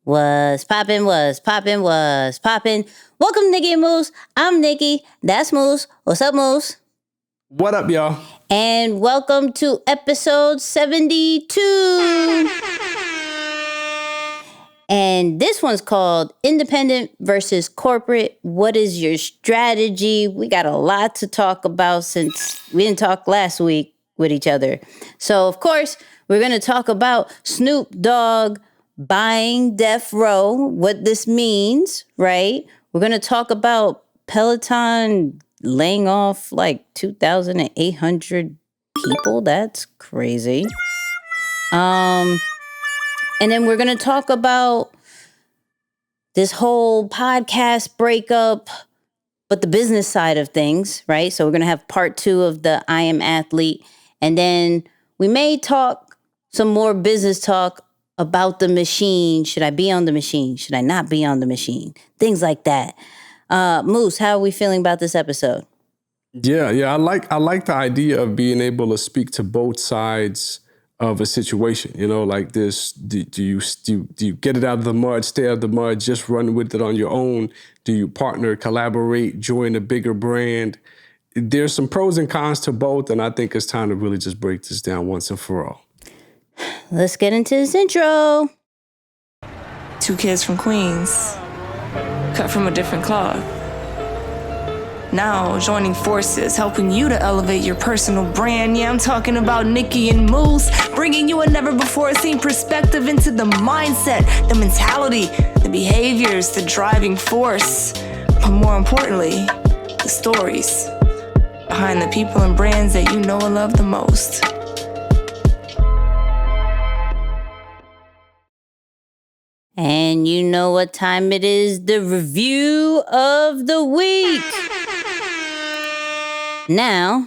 Was poppin'. Welcome to Nicky and Moose. I'm Nicky. That's Moose. What's up, Moose? What up, y'all? And welcome to episode 72. And this one's called Independent versus Corporate. What is your strategy? We got a lot to talk about since we didn't talk last week with each other. So, of course, we're going to talk about Snoop Dogg buying Death Row, what this means, right? We're going to talk about Peloton laying off like 2,800 people. That's crazy. And then we're going to talk about this whole podcast breakup, but the business side of things, right? So we're going to have part 2 of the I Am Athlete. And then we may talk some more business talk about the machine. Should I be on the machine? Should I not be on the machine? Things like that. Moose, how are we feeling about this episode? Yeah. I like the idea of being able to speak to both sides of a situation. You know, like this. Do you get it out of the mud, stay out of the mud, just run with it on your own? Do you partner, collaborate, join a bigger brand? There's some pros and cons to both, and I think it's time to really just break this down once and for all. Let's get into this intro. 2 kids from Queens, cut from a different cloth. Now joining forces, helping you to elevate your personal brand. Yeah, I'm talking about Nicky and Moose, bringing you a never-before-seen perspective into the mindset, the mentality, the behaviors, the driving force, but more importantly, the stories behind the people and brands that you know and love the most. And you know what time it is, the review of the week. Now,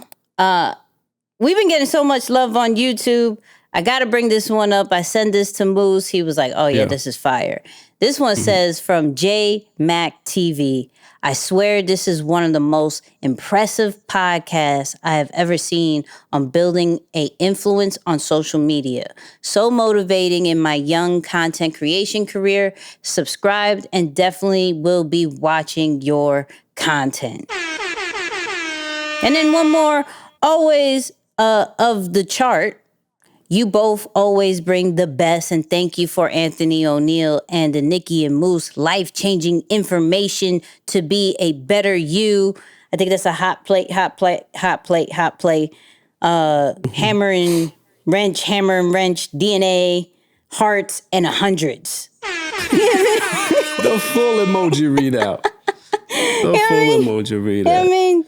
we've been getting so much love on YouTube. I got to bring this one up. I sent this to Moose. He was like, oh, yeah, this is fire. This one says from J Mac TV, I swear this is one of the most impressive podcasts I have ever seen on building an influence on social media. So motivating in my young content creation career. Subscribed and definitely will be watching your content. And then one more, always of the chart. You both always bring the best, and thank you for Anthony O'Neill and the Nicky and Moose life-changing information to be a better you. I think that's a hot plate. Hammer and wrench, DNA, hearts, and 100s. The full emoji readout. I mean,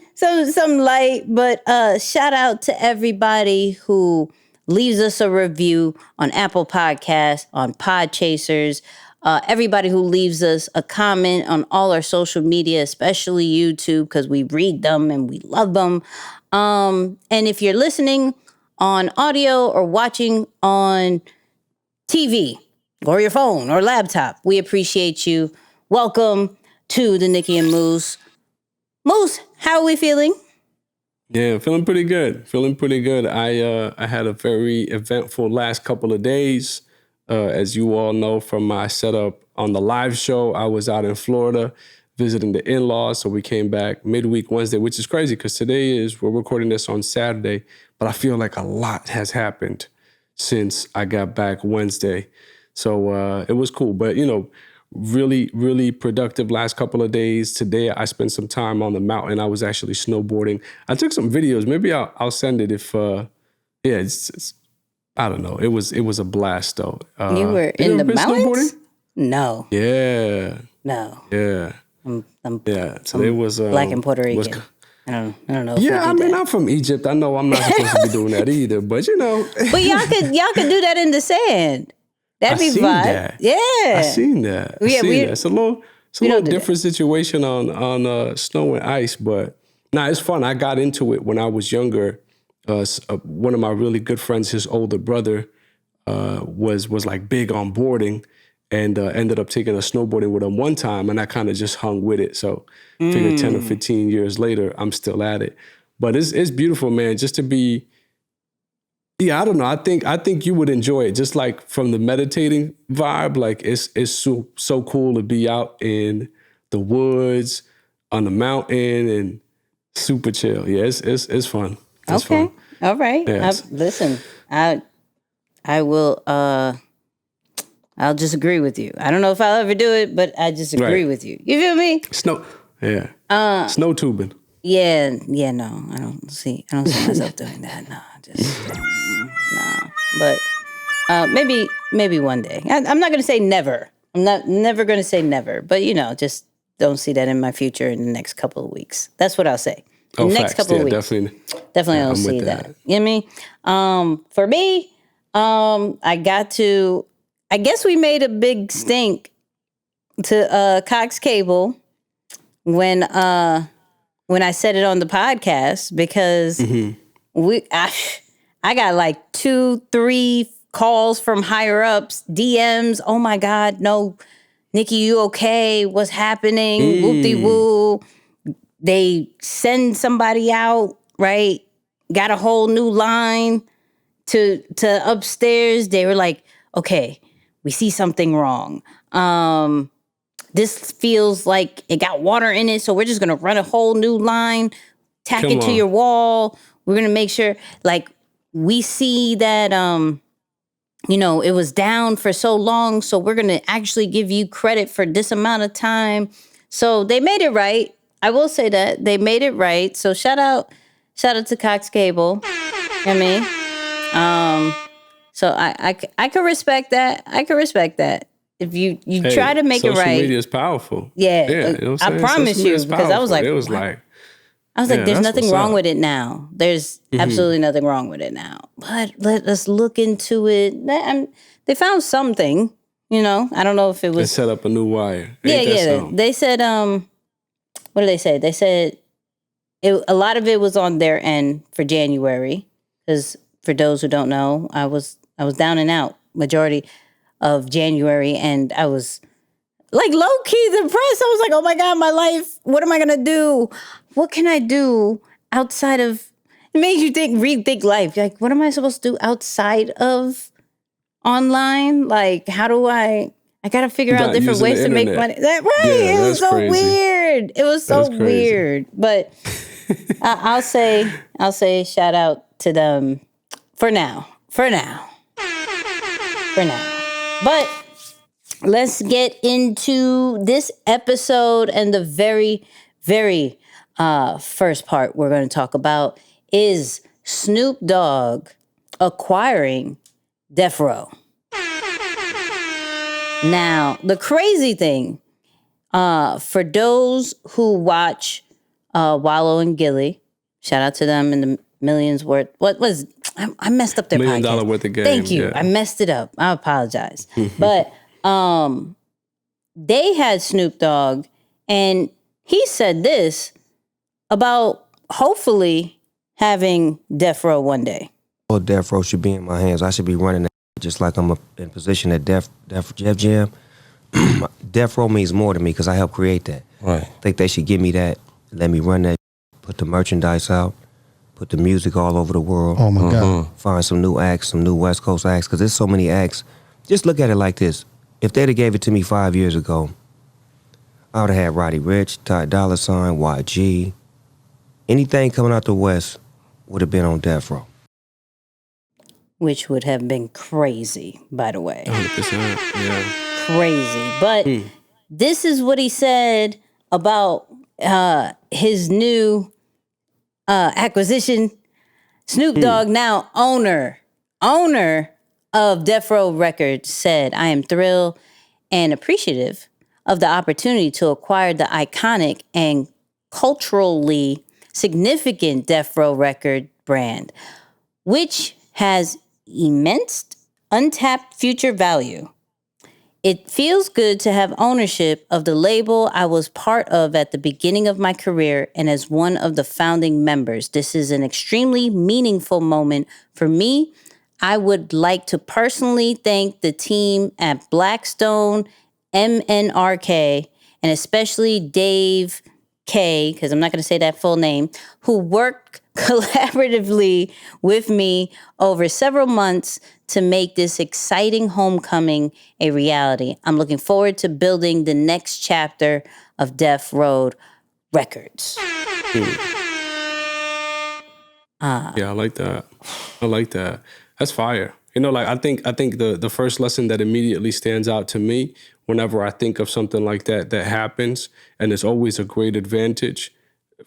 some light, but shout out to everybody who leaves us a review on Apple Podcasts, on Podchasers, everybody who leaves us a comment on all our social media, especially YouTube, because we read them and we love them. And if you're listening on audio or watching on TV or your phone or laptop, we appreciate you. Welcome to the Nicky and Moose. Moose, how are we feeling? Yeah, feeling pretty good. I had a very eventful last couple of days. As you all know from my setup on the live show, I was out in Florida visiting the in-laws. So we came back midweek Wednesday, which is crazy because we're recording this on Saturday, but I feel like a lot has happened since I got back Wednesday. So it was cool. But, you know, really, really productive last couple of days. Today, I spent some time on the mountain. I was actually snowboarding. I took some videos. Maybe I'll send it if, it's I don't know. It was a blast though. You were in the mountains? No. Yeah. No. Yeah. So it was Black and Puerto Rican. I don't know. Yeah, I mean, I'm from Egypt. I know I'm not supposed to be doing that either, but you know. But y'all could do that in the sand. That'd be fun. That. Yeah. I seen that. It's a little different situation on snow and ice, but it's fun. I got into it when I was younger. One of my really good friends, his older brother, was like big on boarding, and ended up taking a snowboarding with him one time, and I kind of just hung with it. So figured 10 or 15 years later, I'm still at it. But it's beautiful, man, just to be Yeah, I don't know. I think you would enjoy it. Just like from the meditating vibe, like it's so cool to be out in the woods, on the mountain, and super chill. Yeah, it's fun. It's Okay. fun. All right. Yes. Listen, I will I'll just agree with you. I don't know if I'll ever do it, but I just agree with you. You feel me? Snow tubing. Yeah, no. I don't see myself doing that. No, no. But maybe one day. I'm not gonna say never. I'm never gonna say never, but just don't see that in my future in the next couple of weeks. That's what I'll say. Next couple of weeks. Definitely don't see that. You know what I mean? For me, I guess we made a big stink to Cox Cable when I said it on the podcast because I got like 2-3 calls from higher ups, DMs. Oh my God, no, Nicky, you okay? What's happening? Whoop-de-woo. They send somebody out, right? Got a whole new line to upstairs. They were like, okay, we see something wrong. This feels like it got water in it, so we're just gonna run a whole new line, tack it to your wall. We're gonna make sure, like, we see that it was down for so long, so we're gonna actually give you credit for this amount of time. So they made it right. I will say that they made it right. So shout out to Cox Cable. You know what I mean? So I could respect that. I could respect that. If you try to make it right. Social media is powerful. Yeah. You know what I'm I promise you, because I was like, there's nothing wrong with it now. There's absolutely nothing wrong with it now. But let us look into it. They found something, I don't know if it was. They set up a new wire. They said, what did they say? They said a lot of it was on their end for January. Because for those who don't know, I was down and out majority of January, and I was like low-key depressed. I was like, oh my God, my life, what am I gonna do? What can I do outside of, it makes you rethink life. Like, what am I supposed to do outside of online? Like, how do I gotta figure out different ways to make money. It was so crazy. Weird. It was so weird. But I'll say shout out to them for now. But let's get into this episode, and the very, very first part we're going to talk about is Snoop Dogg acquiring Death Row. Now, the crazy thing, for those who watch Wallo and Gilly, shout out to them in the millions worth. I messed up their $1 million podcast. worth of game. Thank you. Yeah. I messed it up. I apologize. But they had Snoop Dogg, and he said this about hopefully having Death Row one day. Well, Death Row should be in my hands. I should be running that just like I'm in position at Def Jam. Death Row means more to me because I helped create that. Right. I think they should give me that, let me run that, put the merchandise out, put the music all over the world. Oh my God. Find some new acts, some new West Coast acts, because there's so many acts. Just look at it like this. If they'd have gave it to me 5 years ago, I would have had Roddy Ricch, Ty Dolla $ign, YG. Anything coming out the West would have been on Death Row. Which would have been crazy, by the way. 100%, yeah. Crazy. But this is what he said about his new acquisition. Snoop Dogg, now owner of Death Row Records, said, "I am thrilled and appreciative of the opportunity to acquire the iconic and culturally significant Death Row record brand, which has immense untapped future value. It feels good to have ownership of the label I was part of at the beginning of my career and as one of the founding members. This is an extremely meaningful moment for me. I would like to personally thank the team at Blackstone, MNRK, and especially Dave K, because I'm not going to say that full name, who worked collaboratively with me over several months to make this exciting homecoming a reality. I'm looking forward to building the next chapter of Death Row Records. Yeah, I like that. I like that. That's fire. You know, like I think the first lesson that immediately stands out to me whenever I think of something like that happens, and it's always a great advantage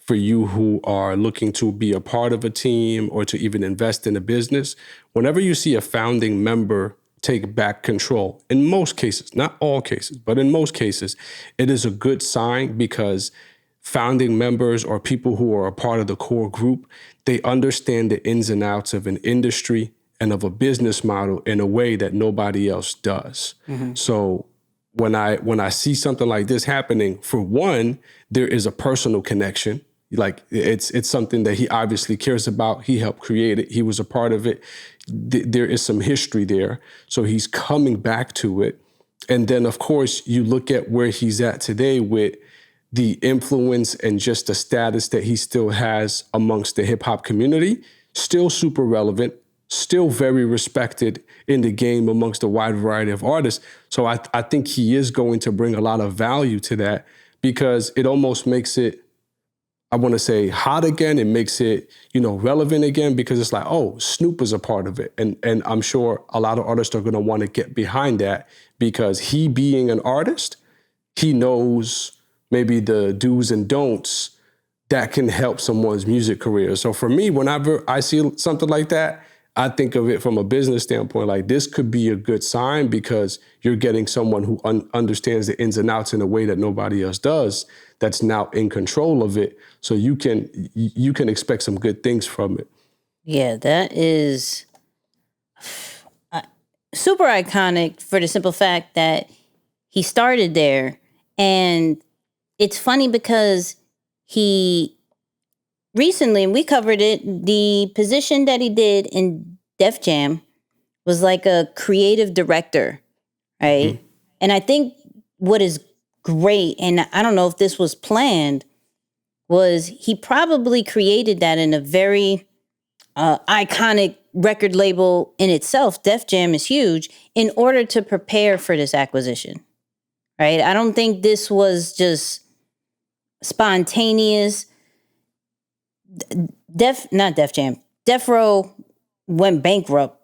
for you who are looking to be a part of a team or to even invest in a business. Whenever you see a founding member take back control, in most cases, not all cases, but in most cases, it is a good sign because founding members or people who are a part of the core group, they understand the ins and outs of an industry and of a business model in a way that nobody else does. So when I see something like this happening, for one, there is a personal connection. Like it's something that he obviously cares about. He helped create it. He was a part of it. There is some history there. So he's coming back to it. And then, of course, you look at where he's at today with the influence and just the status that he still has amongst the hip hop community, still super relevant, still very respected in the game amongst a wide variety of artists. So I think he is going to bring a lot of value to that because it almost makes it, I want to say, hot again. It makes it, relevant again because it's like, oh, Snoop is a part of it. And I'm sure a lot of artists are going to want to get behind that because he being an artist, he knows maybe the do's and don'ts that can help someone's music career. So for me, whenever I see something like that, I think of it from a business standpoint, like this could be a good sign because you're getting someone who understands the ins and outs in a way that nobody else does, that's now in control of it. So you can expect some good things from it. Yeah, that is super iconic for the simple fact that he started there. And it's funny because he recently, and we covered it, the position that he did in Def Jam was like a creative director, right? Mm-hmm. And I think what is great, and I don't know if this was planned, was he probably created that in a very iconic record label in itself. Def Jam is huge, in order to prepare for this acquisition, right? I don't think this was just spontaneous. Death Row went bankrupt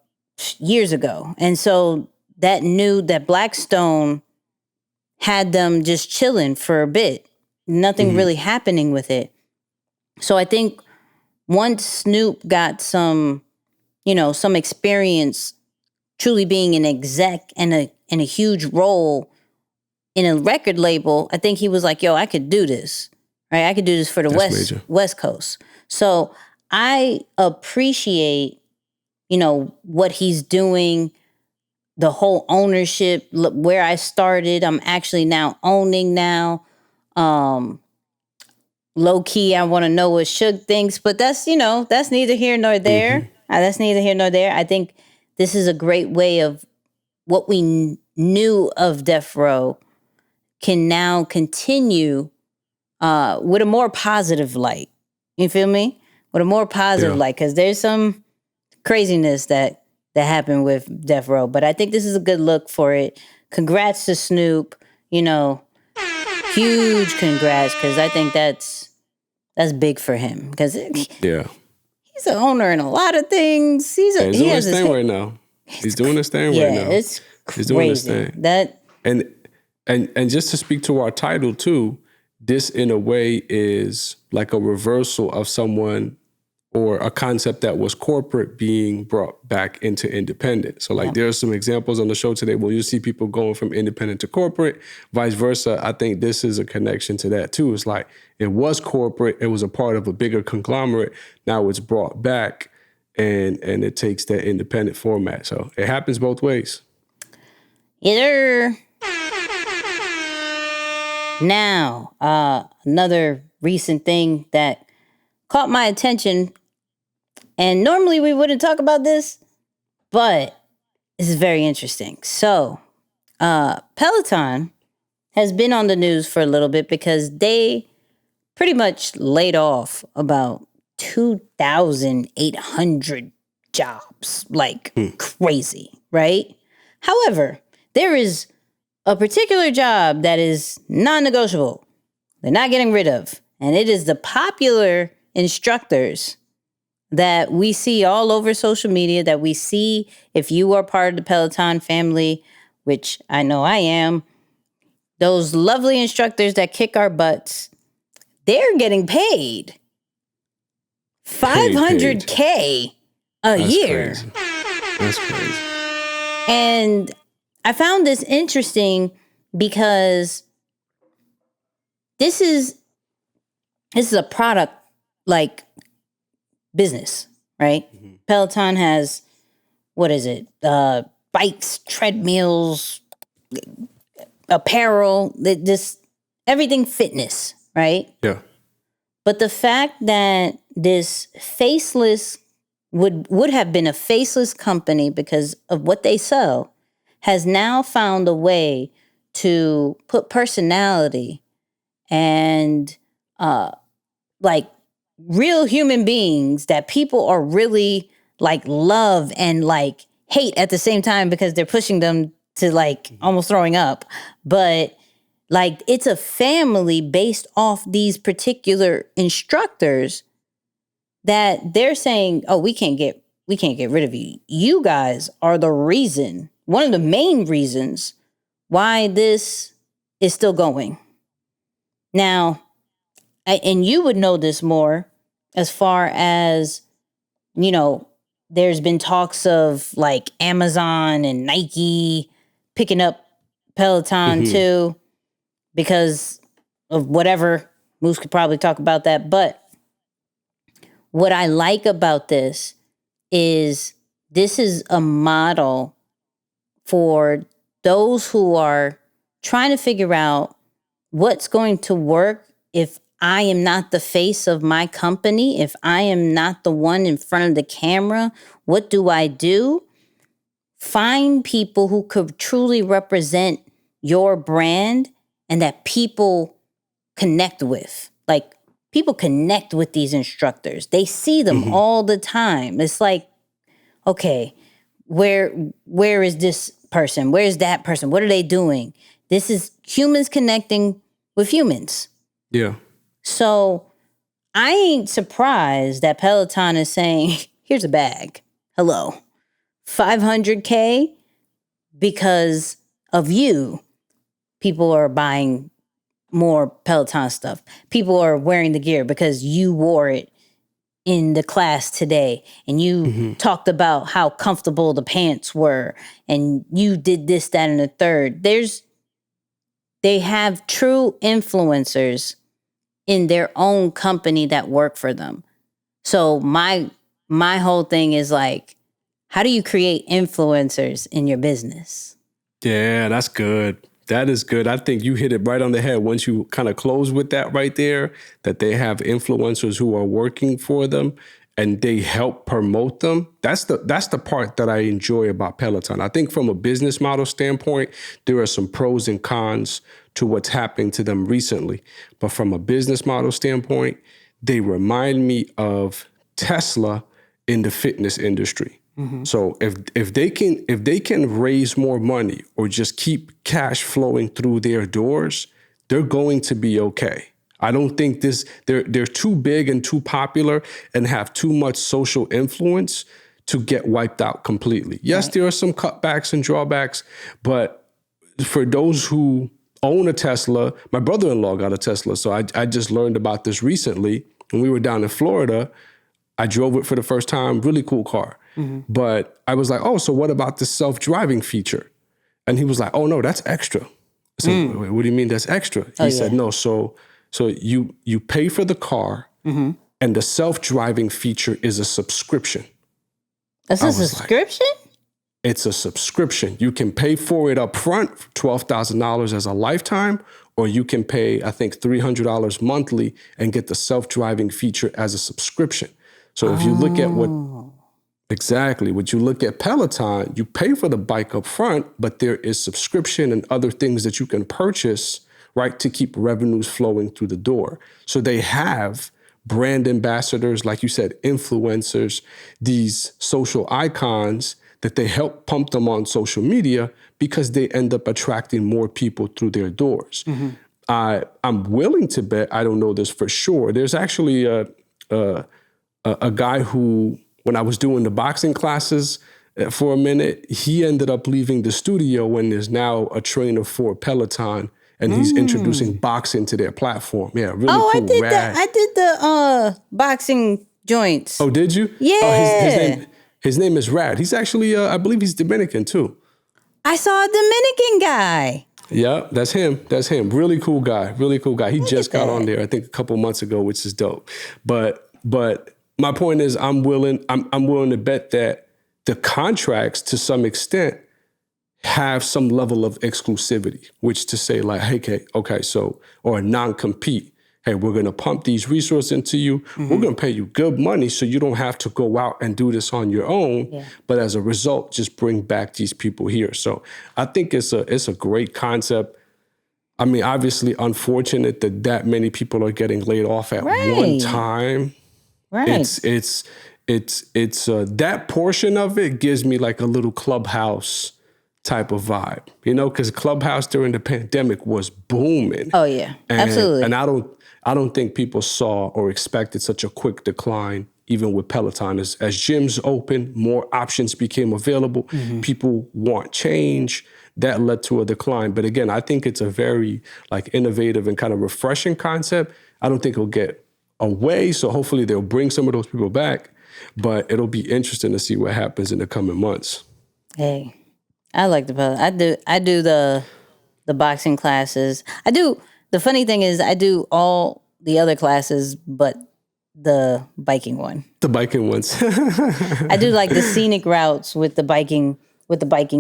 years ago. And so that knew that Blackstone had them just chilling for a bit. Nothing really happening with it. So I think once Snoop got some experience truly being an exec and a huge role in a record label, I think he was like, yo, I could do this, right? I could do this for the West Coast. So I appreciate, what he's doing, the whole ownership, where I started, I'm actually now owning now. Low key, I want to know what Suge thinks, but that's neither here nor there. That's neither here nor there. I think this is a great way of what we knew of Death Row can now continue with a more positive light. You feel me? With a more positive light, because there's some craziness that happened with Death Row, but I think this is a good look for it. Congrats to Snoop. Huge congrats, because I think that's big for him. Because he's an owner in a lot of things. He's doing his thing right now. He's doing his thing right now. It's crazy. He's doing his thing. And just to speak to our title too, this in a way is like a reversal of someone or a concept that was corporate being brought back into independent. So there are some examples on the show today where you see people going from independent to corporate, vice versa. I think this is a connection to that too. It's like it was corporate, it was a part of a bigger conglomerate. Now it's brought back and it takes that independent format. So it happens both ways. Either. Now, another recent thing that caught my attention, and normally we wouldn't talk about this, but this is very interesting. So, Peloton has been on the news for a little bit because they pretty much laid off about 2,800 jobs, like crazy, right? However, there is a particular job that is non-negotiable. They're not getting rid of. And it is the popular instructors that we see all over social media, that we see if you are part of the Peloton family, which I know I am. Those lovely instructors that kick our butts, they're getting paid $500K a year. Crazy. That's crazy. And I found this interesting because this is a product like business, right? Mm-hmm. Peloton has, what is it? Bikes, treadmills, apparel, just everything fitness, right? Yeah. But the fact that this faceless would have been a faceless company because of what they sell has now found a way to put personality and like real human beings that people are really like love and like hate at the same time because they're pushing them to like almost throwing up. But like it's a family based off these particular instructors that they're saying, oh, we can't get rid of you. You guys are the reason, one of the main reasons why this is still going. Now, and you would know this more as far as, you know, there's been talks of like Amazon and Nike picking up Peloton too because of whatever. Moose could probably talk about that. But what I like about this is a model for those who are trying to figure out what's going to work if I am not the face of my company, if I am not the one in front of the camera. What do I do? Find people who could truly represent your brand and that people connect with. Like, people connect with these instructors. They see them all the time. It's like, okay, where is this person? Where's that person? What are they doing? This is humans connecting with humans. Yeah. So I ain't surprised that Peloton is saying, here's a bag. Hello. $500K because of you. People are buying more Peloton stuff. People are wearing the gear because you wore it in the class today and you talked about how comfortable the pants were and you did this, that, and the third. They have true influencers in their own company that work for them. So my whole thing is like, how do you create influencers in your business? Yeah, that's good. That is good. I think you hit it right on the head once you kind of close with that right there, that they have influencers who are working for them and they help promote them. That's the part that I enjoy about Peloton. I think from a business model standpoint, there are some pros and cons to what's happening to them recently. But from a business model standpoint, they remind me of Tesla in the fitness industry. So if they can raise more money or just keep cash flowing through their doors, they're going to be okay. I don't think they're too big and too popular and have too much social influence to get wiped out completely. Yes, there are some cutbacks and drawbacks, but for those who own a Tesla, my brother-in-law got a Tesla, so I just learned about this recently. When we were down in Florida, I drove it for the first time, really cool car. But I was like, oh, so what about the self-driving feature? And he was like, oh, no, that's extra. I said, wait, what do you mean that's extra? He said, no, so you pay for the car and the self-driving feature is a subscription. That's a subscription? Like, it's a subscription. You can pay for it up front, $12,000 as a lifetime, or you can pay, I think, $300 monthly and get the self-driving feature as a subscription. So if you look at what you look at Peloton, you pay for the bike up front, but there is subscription and other things that you can purchase, right, to keep revenues flowing through the door. So they have brand ambassadors, like you said, influencers, these social icons that they help pump them on social media because they end up attracting more people through their doors. I'm willing to bet, I don't know this for sure, there's actually a guy who, when I was doing the boxing classes for a minute, he ended up leaving the studio and is now a trainer for Peloton, and he's introducing boxing to their platform. Yeah, really cool. I did that. I did the boxing joints. Oh, did you? Yeah. Oh, his name is Rad. He's actually, I believe he's Dominican too. I saw a Dominican guy. Yeah, that's him. That's him. Really cool guy. Really cool guy. He just got on there, I think, a couple months ago, which is dope. But my point is, I'm willing to bet that the contracts, to some extent, have some level of exclusivity, which to say like, hey, okay, so, or a non-compete. Hey, we're going to pump these resources into you. We're going to pay you good money so you don't have to go out and do this on your own. Yeah. But as a result, just bring back these people here. So I think it's a great concept. I mean, obviously, unfortunate that many people are getting laid off at one time. Right. It's that portion of it gives me like a little Clubhouse type of vibe, because Clubhouse during the pandemic was booming. Oh yeah, absolutely. And I don't think people saw or expected such a quick decline, even with Peloton. As gyms opened, more options became available. People want change. That led to a decline. But again, I think it's a very like innovative and kind of refreshing concept. I don't think it'll get away. So hopefully they'll bring some of those people back. But it'll be interesting to see what happens in the coming months. Hey, I like the Peloton. I do the boxing classes. The funny thing is I do all the other classes, but the biking one. The biking ones. I do like the scenic routes with the biking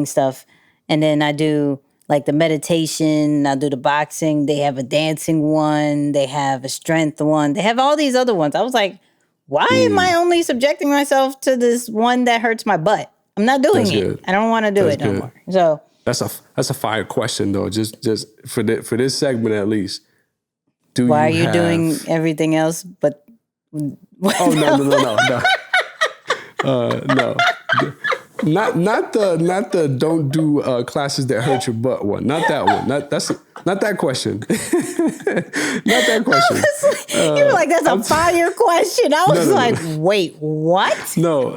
stuff. And then I do like the meditation, I do the boxing. They have a dancing one. They have a strength one. They have all these other ones. I was like, why am I only subjecting myself to this one that hurts my butt? I'm not doing it. Good. I don't want to do it no more. So that's a fire question though. Just for this segment at least. Why are you doing everything else but? Oh no. Not the don't do classes that hurt your butt one. Not that one. Not that question. Not that question. You were like, that's a fire question. I was like, wait, what? No.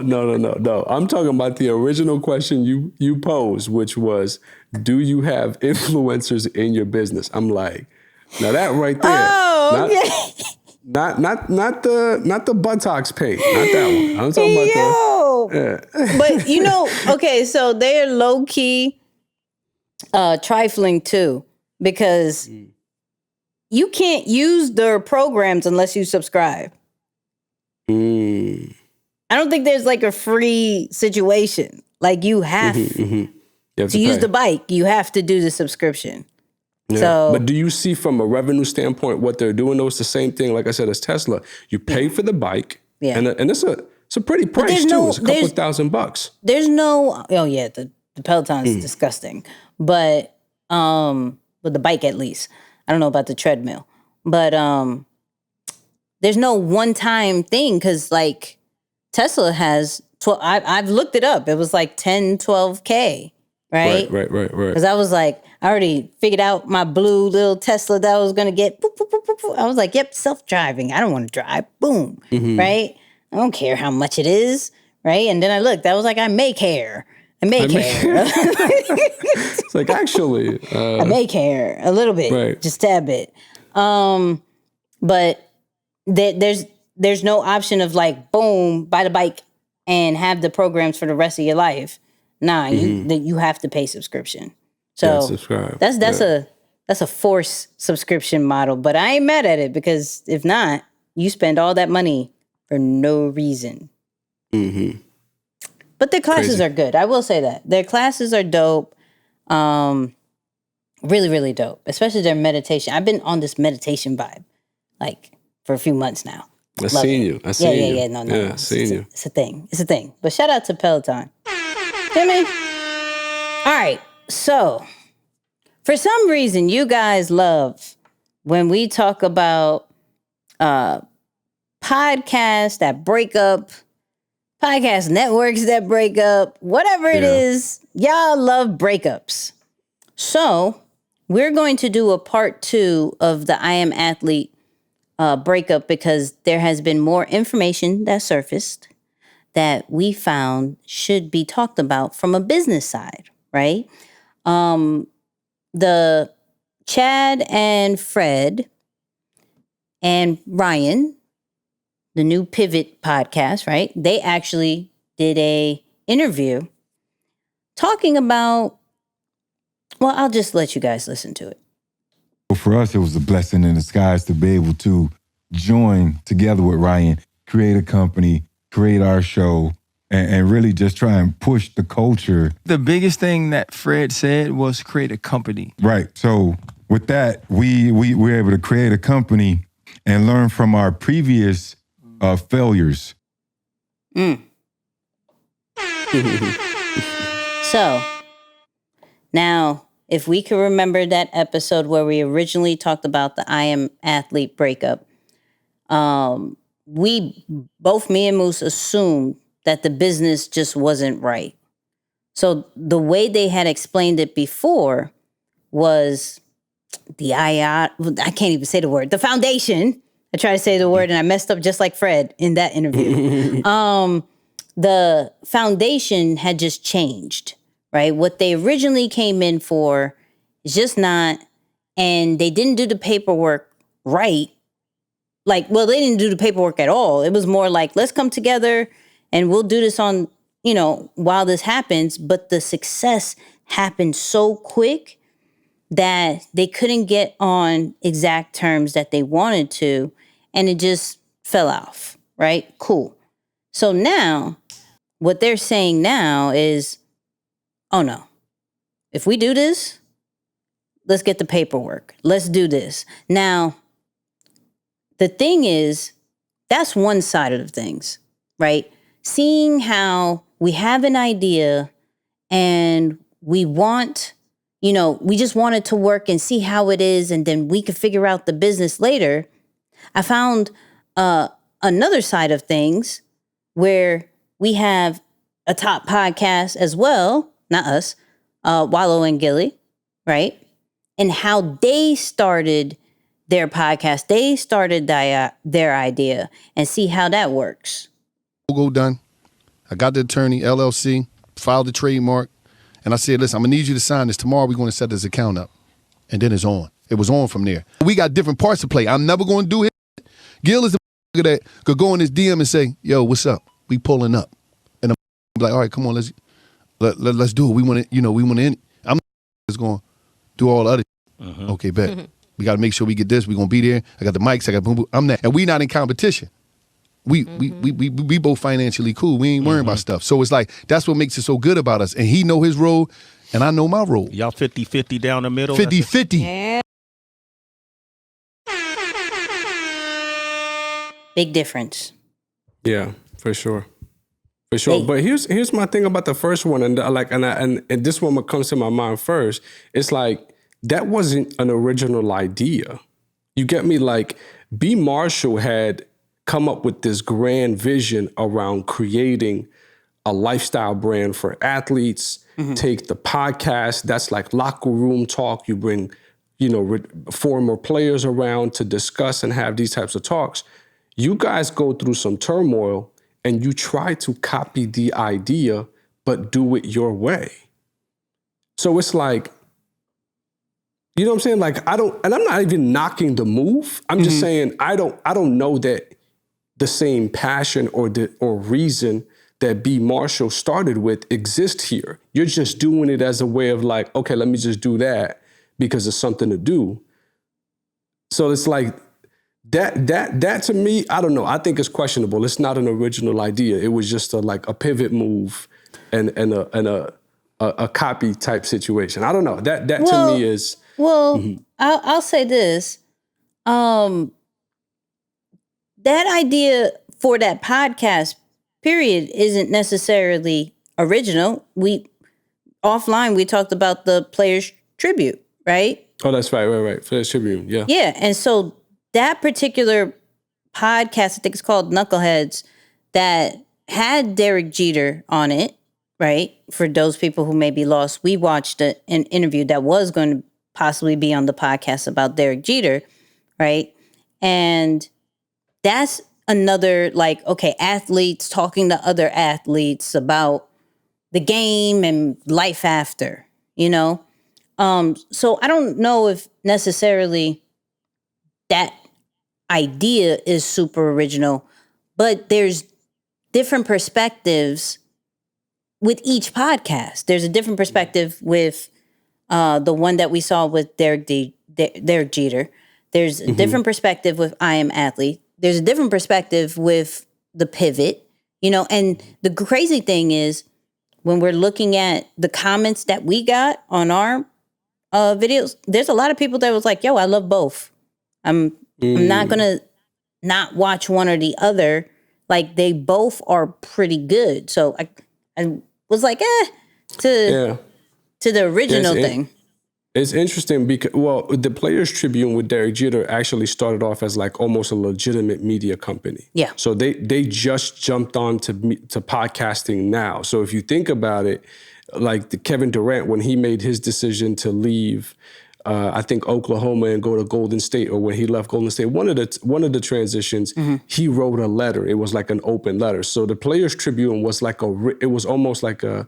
I'm talking about the original question you posed, which was, do you have influencers in your business? I'm like, now that right there. Oh, okay. Not the buttocks paint. Not that one. I'm talking about But okay, so they're low key trifling too, because you can't use their programs unless you subscribe. I don't think there's like a free situation. Like you have to use the bike, you have to do the subscription. Yeah. So, but do you see from a revenue standpoint what they're doing? Though it's the same thing, like I said, as Tesla. You pay for the bike, and it's a pretty price too. It's a couple $1,000. There's no. Oh yeah, the Peloton is disgusting, but with the bike at least. I don't know about the treadmill, but there's no one-time thing because like Tesla has 12. I've looked it up. It was like 10, 12K. Right. Because I was like, I already figured out my blue little Tesla that I was going to get. Boop, boop, boop, boop, boop. I was like, yep, self-driving. I don't want to drive. Boom. Right? I don't care how much it is. Right? And then I looked. I was like, I make hair. It's like, actually. I make hair a little bit. Right. Just a tad bit. But there's no option of like, boom, buy the bike and have the programs for the rest of your life. Nah, you have to pay subscription. So subscribe. That's a forced subscription model. But I ain't mad at it because if not, you spend all that money for no reason. But their classes are good. I will say that. Their classes are dope. Really, really dope. Especially their meditation. I've been on this meditation vibe like for a few months now. I seen you. Yeah. No. Yeah, seen you. It's a thing. But shout out to Peloton. Timmy. All right. So, for some reason, you guys love when we talk about podcasts that break up, podcast networks that break up, whatever it is, y'all love breakups. So we're going to do a part 2 of the I Am Athlete breakup because there has been more information that surfaced that we found should be talked about from a business side, right? The Chad and Fred and Ryan, the new Pivot podcast, right? They actually did a interview talking about, well, I'll just let you guys listen to it. For us, it was a blessing in disguise to be able to join together with Ryan, create a company, create our show, and really just try and push the culture. The biggest thing that Fred said was create a company. Right. So with that, we were able to create a company and learn from our previous failures. So now, if we can remember that episode where we originally talked about the I Am Athlete breakup, we both, me and Moose, assumed that the business just wasn't right. So the way they had explained it before was I can't even say the word, the foundation. I tried to say the word and I messed up just like Fred in that interview. The foundation had just changed, right? What they originally came in for is just not, and they didn't do the paperwork right. Like, well, they didn't do the paperwork at all. It was more like, let's come together and we'll do this on, while this happens. But the success happened so quick that they couldn't get on exact terms that they wanted to. And it just fell off, right? Cool. So now what they're saying now is, oh no, if we do this, let's get the paperwork. Let's do this. Now, the thing is, that's one side of the things, right? Seeing how we have an idea and we want, we just want it to work and see how it is, and then we can figure out the business later. I found another side of things where we have a top podcast as well, not us, Wallo and Gilly, right? And how they started their podcast. They started their idea, and see how that works. Logo done. I got the attorney, LLC, filed the trademark, and I said, listen, I'm going to need you to sign this. Tomorrow we're going to set this account up. And then it's on. It was on from there. We got different parts to play. I'm never going to do it. Gil is the that could go in his DM and say, yo, what's up? We pulling up. And I'm like, all right, come on, let's do it. We want to, we want to. I'm just going to do all the other. Okay, bet. We got to make sure we get this. We're going to be there. I got the mics. I got boom, boom. I'm that. And we not in competition. We both financially cool. We ain't worrying about stuff. So it's like, that's what makes it so good about us. And he know his role, and I know my role. Y'all 50-50 down the middle? 50-50. Yeah. Big difference. Yeah, for sure. For sure. But here's my thing about the first one, and and this one comes to my mind first. It's like, that wasn't an original idea. You get me? Like, B. Marshall had come up with this grand vision around creating a lifestyle brand for athletes. Take the podcast, that's like locker room talk. You bring, former players around to discuss and have these types of talks. You guys go through some turmoil and you try to copy the idea, but do it your way. So it's like, you know what I'm saying? Like, and I'm not even knocking the move. I'm just saying, I don't know that the same passion or reason that B. Marshall started with exists here. You're just doing it as a way of like, okay, let me just do that because it's something to do. So it's like, that to me, I don't know. I think it's questionable. It's not an original idea. It was just a pivot move and a copy type situation. I don't know. That to me is. Well, I'll say this. That idea for that podcast period isn't necessarily original. Offline we talked about the Players Tribute, right? Oh, that's right. Players Tribute. Yeah. Yeah, and so that particular podcast, I think it's called Knuckleheads, that had Derek Jeter on it, right? For those people who may be lost, we watched an interview that was going to possibly be on the podcast about Derek Jeter, right? And that's another, like, okay, athletes talking to other athletes about the game and life after, you know? So I don't know if necessarily that idea is super original, but there's different perspectives with each podcast. There's a different perspective with the one that we saw with Derek Jeter. There's a different perspective with I Am Athlete. There's a different perspective with The Pivot, you know, and the crazy thing is when we're looking at the comments that we got on our videos, there's a lot of people that was like, yo, I love both. I'm not going to not watch one or the other. Like, they both are pretty good. So I was like, to the original thing. It's interesting because, well, the Players Tribune with Derek Jeter actually started off as like almost a legitimate media company. Yeah. So they just jumped on to podcasting now. So if you think about it, like the Kevin Durant, when he made his decision to leave, I think Oklahoma and go to Golden State, or when he left Golden State, one of the transitions, he wrote a letter. It was like an open letter. So the Players Tribune was like it was almost like a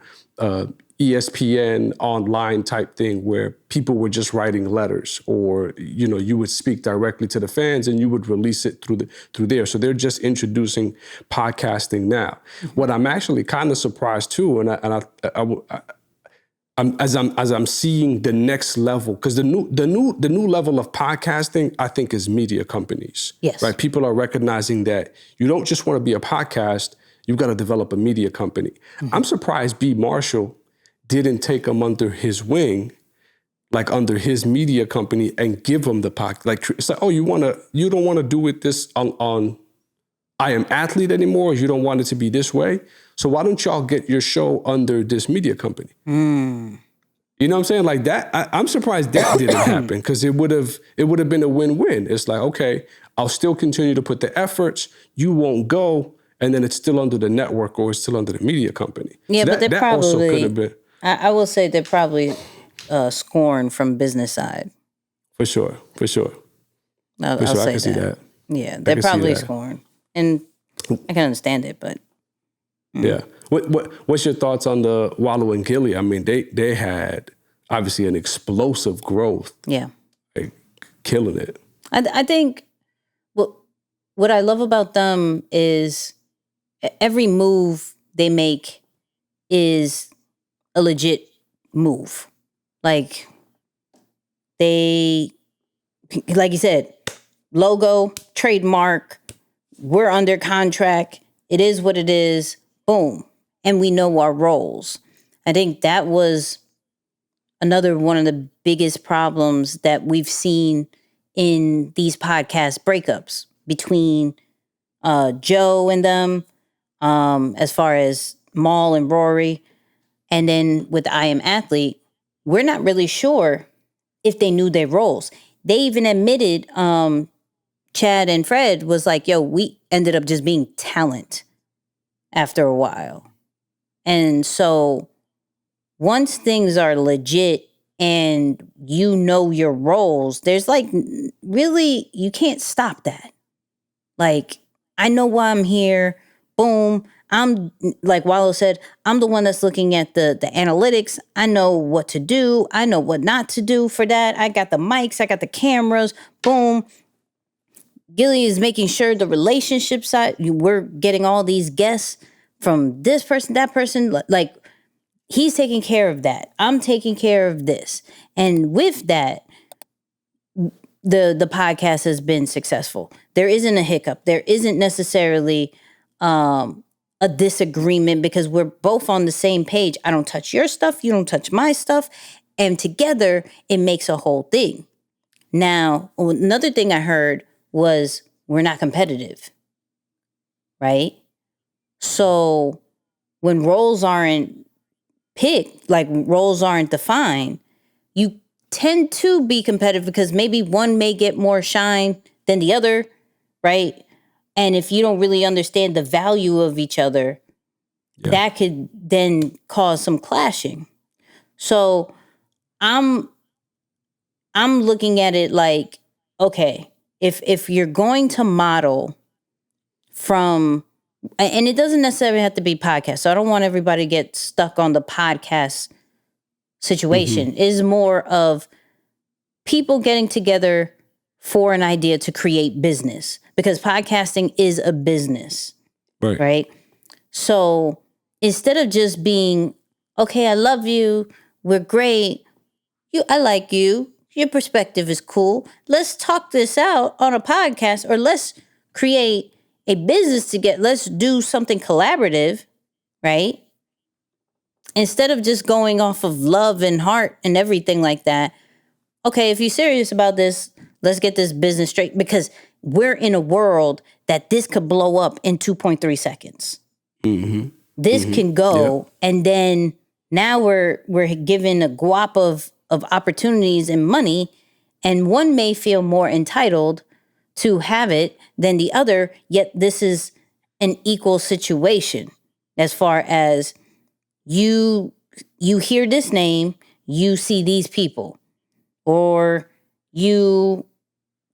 ESPN online type thing where people were just writing letters, or, you know, you would speak directly to the fans and you would release it through there. So they're just introducing podcasting now. What I'm actually kind of surprised too, as I'm seeing the next level, because the new level of podcasting, I think, is media companies. Yes. Right. People are recognizing that you don't just want to be a podcast, you've got to develop a media company. I'm surprised B. Marshall didn't take him under his wing, like under his media company, and give him the podcast. Like, it's like, oh, you don't want to do it this on I Am Athlete anymore. You don't want it to be this way. So why don't y'all get your show under this media company? You know what I'm saying? Like that, I'm surprised that didn't happen, because it would have been a win-win. It's like, okay, I'll still continue to put the efforts. You won't go, and then it's still under the network or it's still under the media company. Yeah, so but that probably also could have been. I will say they're probably scorned from business side. For sure. I'll say that. I can see that. Yeah, they're probably scorned, and I can understand it, but yeah. What's your thoughts on the Wallo and Gilly? I mean, they had obviously an explosive growth. Yeah, like, killing it. I think what I love about them is every move they make is a legit move. Like, they, like you said, logo, trademark, we're under contract. It is what it is. Boom. And we know our roles. I think that was another one of the biggest problems that we've seen in these podcast breakups between Joe and them, as far as Maul and Rory. And then with I Am Athlete, we're not really sure if they knew their roles. They even admitted, Chad and Fred was like, yo, we ended up just being talent after a while. And so once things are legit and you know your roles, there's like, really, you can't stop that. Like, I know why I'm here. Boom. I'm, like Wallo said, I'm the one that's looking at the analytics. I know what to do. I know what not to do for that. I got the mics. I got the cameras. Boom. Gilly is making sure the relationship side, we're getting all these guests from this person, that person. Like, he's taking care of that. I'm taking care of this. And with that, the podcast has been successful. There isn't a hiccup. There isn't necessarily a disagreement, because we're both on the same page. I don't touch your stuff. You don't touch my stuff. And together, it makes a whole thing. Now, another thing I heard was we're not competitive, right? So when roles aren't picked, like roles aren't defined, you tend to be competitive because maybe one may get more shine than the other, right? And if you don't really understand the value of each other, that could then cause some clashing. So I'm looking at it like, okay, if you're going to model from, and it doesn't necessarily have to be podcast. So I don't want everybody to get stuck on the podcast situation. It is more of people getting together for an idea to create business, because podcasting is a business, right? So instead of just being, okay, I love you, we're great, I like you, your perspective is cool, let's talk this out on a podcast, or let's create a business together, let's do something collaborative, right? Instead of just going off of love and heart and everything like that. Okay, if you're serious about this, let's get this business straight, because we're in a world that this could blow up in 2.3 seconds. This can go, and then now we're given a guap of opportunities and money, and one may feel more entitled to have it than the other, yet this is an equal situation as far as you hear this name, you see these people, or you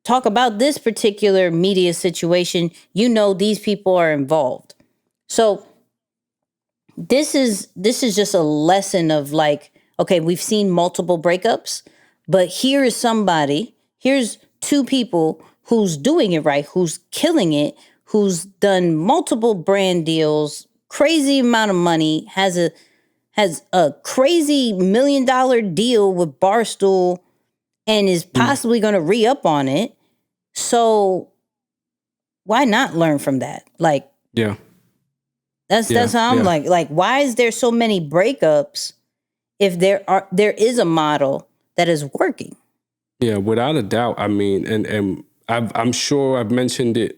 talk about this particular media situation, you know these people are involved. So this is just a lesson of like, okay, we've seen multiple breakups, but here's two people who's doing it right, who's killing it, who's done multiple brand deals, crazy amount of money, has a crazy $1 million deal with Barstool, and is possibly going to re-up on it. So why not learn from that? Like, that's how I'm like, why is there so many breakups if there is a model that is working? Yeah, without a doubt. I mean, and I'm sure I've mentioned it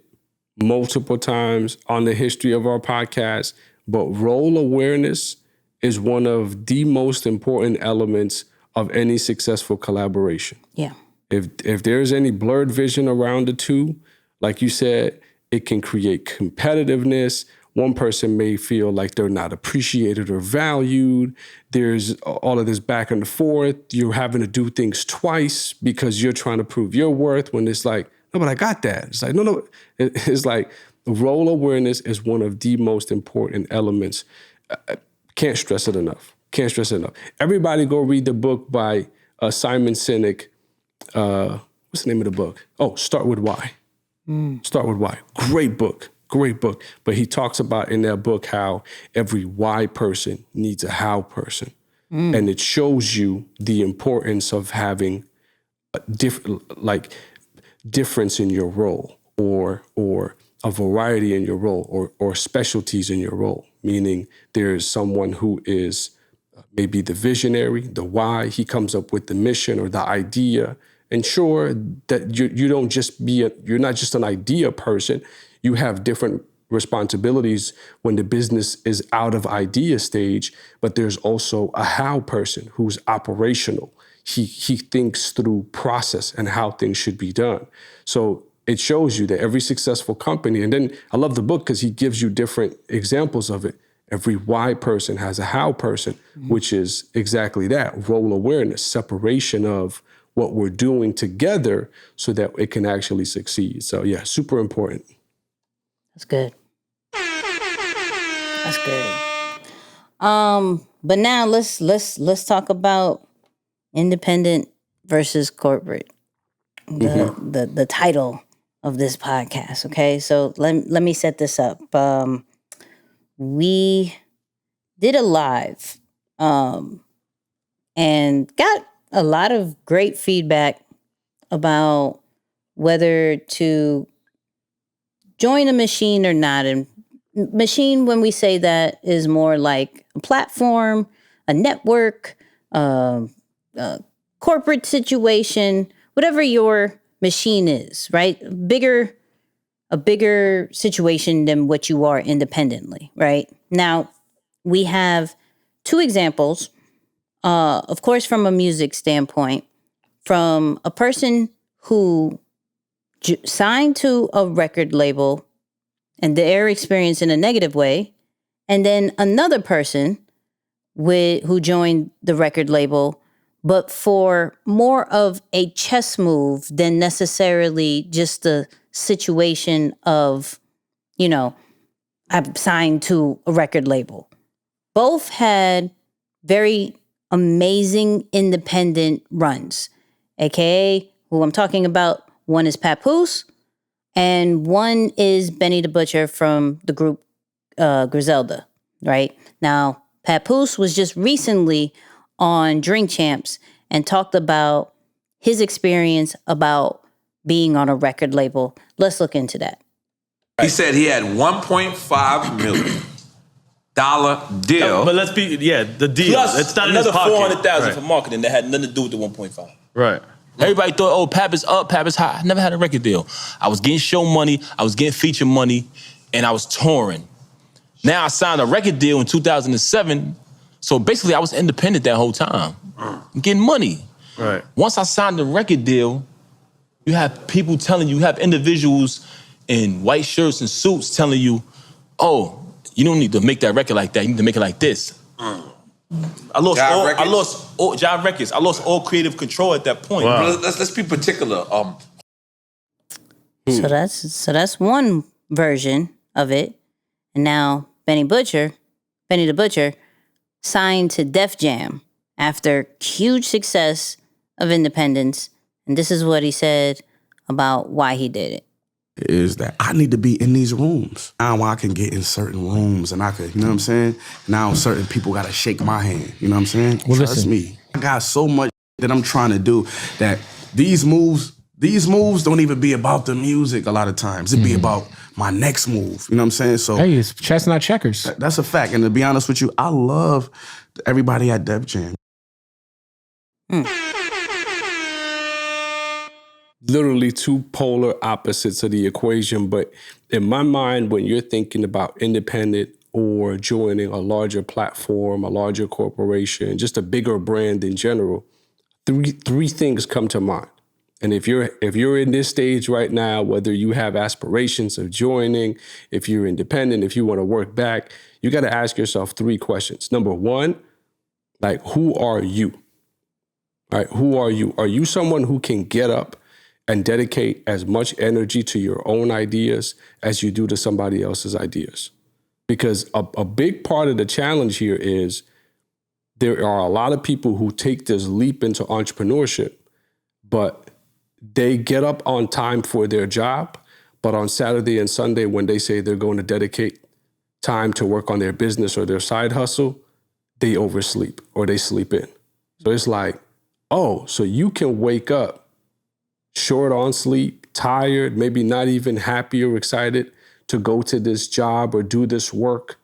multiple times on the history of our podcast, but role awareness is one of the most important elements of any successful collaboration. Yeah. If there's any blurred vision around the two, like you said, it can create competitiveness. One person may feel like they're not appreciated or valued. There's all of this back and forth. You're having to do things twice because you're trying to prove your worth, when it's like, no, but I got that. It's like, no. It's like role awareness is one of the most important elements. Can't stress it enough. Everybody go read the book by Simon Sinek. What's the name of the book? Oh, Start With Why. Start With Why. Great book. But he talks about in that book how every why person needs a how person. And it shows you the importance of having a difference in your role, or a variety in your role, or specialties in your role. Meaning there's someone who is maybe the visionary, the why, he comes up with the mission or the idea. Ensure that you're not just an idea person. You have different responsibilities when the business is out of idea stage, but there's also a how person who's operational. He thinks through process and how things should be done. So it shows you that every successful company, and then I love the book because he gives you different examples of it. Every why person has a how person, which is exactly that, role awareness, separation of what we're doing together so that it can actually succeed. So yeah, super important. That's good. But now let's talk about independent versus corporate. The title of this podcast. Okay, so let me set this up. We did a live, and got a lot of great feedback about whether to join a machine or not. And machine, when we say that, is more like a platform, a network, a corporate situation, whatever your machine is, right? A bigger situation than what you are independently, right? Now, we have two examples, of course, from a music standpoint, from a person who signed to a record label and their experience in a negative way, and then another person who joined the record label, but for more of a chess move than necessarily just a situation of, I'm signed to a record label. Both had very amazing independent runs, aka who I'm talking about. One is Papoose, and one is Benny the Butcher from the group Griselda, right? Now, Papoose was just recently on Drink Champs and talked about his experience about being on a record label. Let's look into that. He said he had $1.5 million deal. But let's be, the deal. Plus It's not another in his pocket. $400,000 for marketing that had nothing to do with the 1.5. Right. Everybody thought, Pap is up, Pap is high. I never had a record deal. I was getting show money, I was getting feature money, and I was touring. Now I signed a record deal in 2007, so basically I was independent that whole time, getting money. Right. Once I signed the record deal, you have people telling you have individuals in white shirts and suits telling you, you don't need to make that record like that, you need to make it like this. I lost all Jive Records. I lost all creative control at that point. Wow. Let's be particular. So that's one version of it. And now Benny the Butcher, signed to Def Jam after huge success of independence. And this is what he said about why he did it. Is that I need to be in these rooms. Now I can get in certain rooms and I could, you know what I'm saying? Now certain people gotta shake my hand, you know what I'm saying? Well, Trust me. I got so much that I'm trying to do that these moves don't even be about the music a lot of times. It be about my next move, you know what I'm saying? So Hey, it's chess, not checkers. that's a fact. And to be honest with you, I love everybody at Def Jam. Literally two polar opposites of the equation. But in my mind, when you're thinking about independent or joining a larger platform, a larger corporation, just a bigger brand in general, three things come to mind. And if you're in this stage right now, whether you have aspirations of joining, if you're independent, if you want to work back, you got to ask yourself three questions. Number one, who are you? All right, who are you? Are you someone who can get up and dedicate as much energy to your own ideas as you do to somebody else's ideas? Because a big part of the challenge here is there are a lot of people who take this leap into entrepreneurship, but they get up on time for their job, but on Saturday and Sunday, when they say they're going to dedicate time to work on their business or their side hustle, they oversleep or they sleep in. So it's like, so you can wake up short on sleep, tired, maybe not even happy or excited to go to this job or do this work,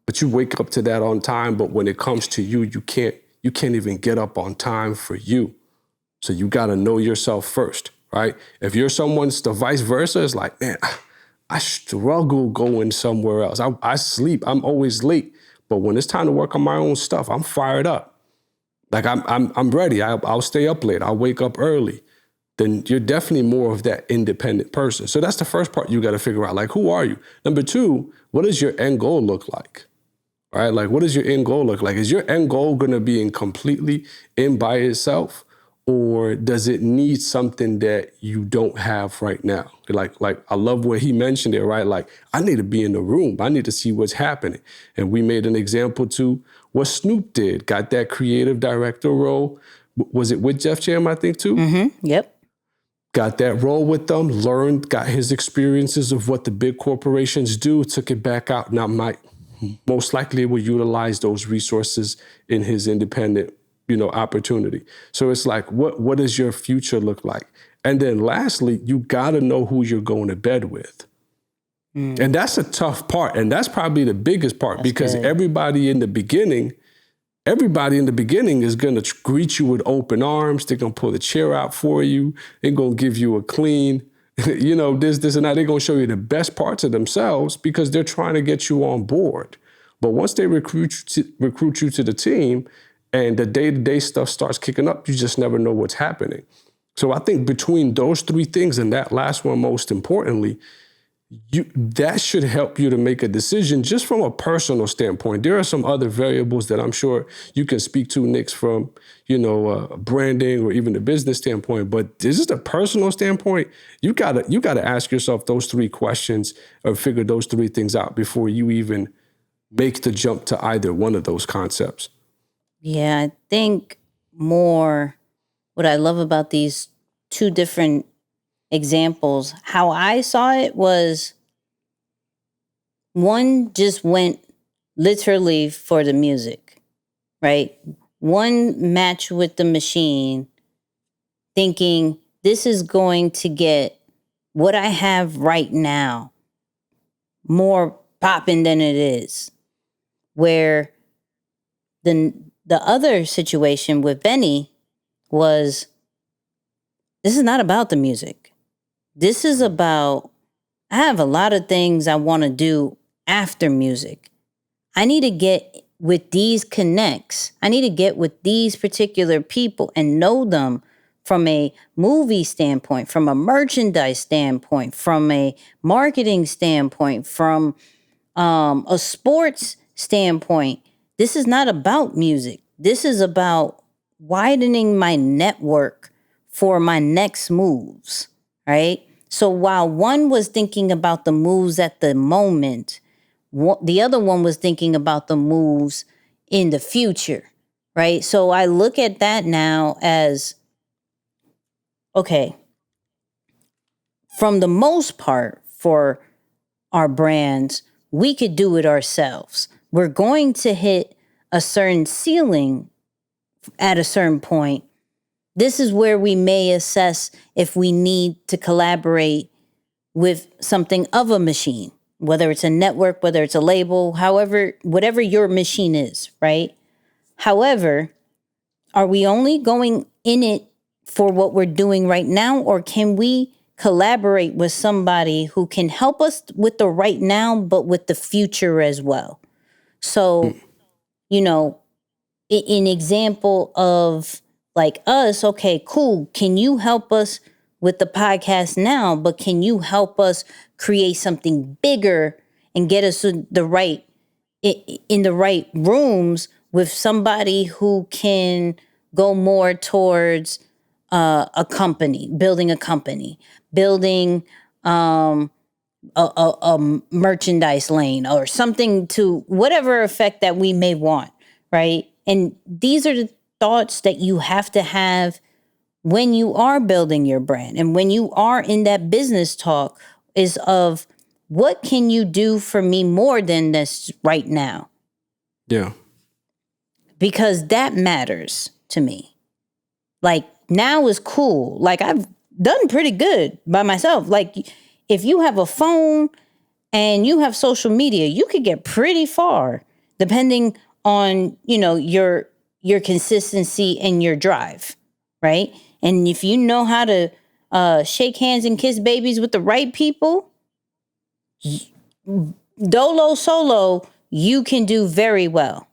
but you wake up to that on time. But when it comes to you, you can't even get up on time for you. So you got to know yourself first, right? If you're someone's the vice versa, it's like, man, I struggle going somewhere else. I sleep. I'm always late. But when it's time to work on my own stuff, I'm fired up. Like I'm ready. I'll stay up late. I'll wake up early. Then you're definitely more of that independent person. So that's the first part you got to figure out. Who are you? Number two, what does your end goal look like? Right? What does your end goal look like? Is your end goal going to be completely in by itself? Or does it need something that you don't have right now? I love what he mentioned there, right? I need to be in the room. I need to see what's happening. And we made an example to what Snoop did. Got that creative director role. Was it with Def Jam, I think, too? Mm-hmm. Yep. Got that role with them, learned, got his experiences of what the big corporations do, took it back out. Now, most likely will utilize those resources in his independent opportunity. So it's what does your future look like? And then lastly, you got to know who you're going to bed with. And that's a tough part. And that's probably the biggest part because everybody in the beginning is going to greet you with open arms. They're going to pull the chair out for you. They're going to give you a clean, this and that. They're going to show you the best parts of themselves because they're trying to get you on board. But once they recruit you to the team, and the day-to-day stuff starts kicking up, you just never know what's happening. So I think between those three things and that last one, most importantly, that should help you to make a decision just from a personal standpoint. There are some other variables that I'm sure you can speak to, Nick, from, branding or even the business standpoint. But this is the personal standpoint. You gotta ask yourself those 3 questions or figure those 3 things out before you even make the jump to either one of those concepts. Yeah, I think more what I love about these 2 different examples, how I saw it was one just went literally for the music, right? One matched with the machine, thinking this is going to get what I have right now more popping than it is. Where the other situation with Benny was, this is not about the music. This is about, I have a lot of things I want to do after music. I need to get with these connects. I need to get with these particular people and know them from a movie standpoint, from a merchandise standpoint, from a marketing standpoint, from a sports standpoint. This is not about music. This is about widening my network for my next moves, right? So while one was thinking about the moves at the moment, the other one was thinking about the moves in the future, right? So I look at that now as, okay, from the most part for our brands, we could do it ourselves. We're going to hit a certain ceiling at a certain point. This is where we may assess if we need to collaborate with something of a machine, whether it's a network, whether it's a label, whatever your machine is, right? However, are we only going in it for what we're doing right now, or can we collaborate with somebody who can help us with the right now, but with the future as well? So, an example of like us, okay, cool. Can you help us with the podcast now, but can you help us create something bigger and get us in the right rooms with somebody who can go more towards a company, building a merchandise lane or something to whatever effect that we may want, right? And these are the thoughts that you have to have when you are building your brand and when you are in that business talk is of what can you do for me more than this right now? Yeah. Because that matters to me. Like now is cool. Like I've done pretty good by myself. Like if you have a phone and you have social media, you could get pretty far depending on, your consistency and your drive, right? And if you know how to shake hands and kiss babies with the right people, dolo solo, you can do very well.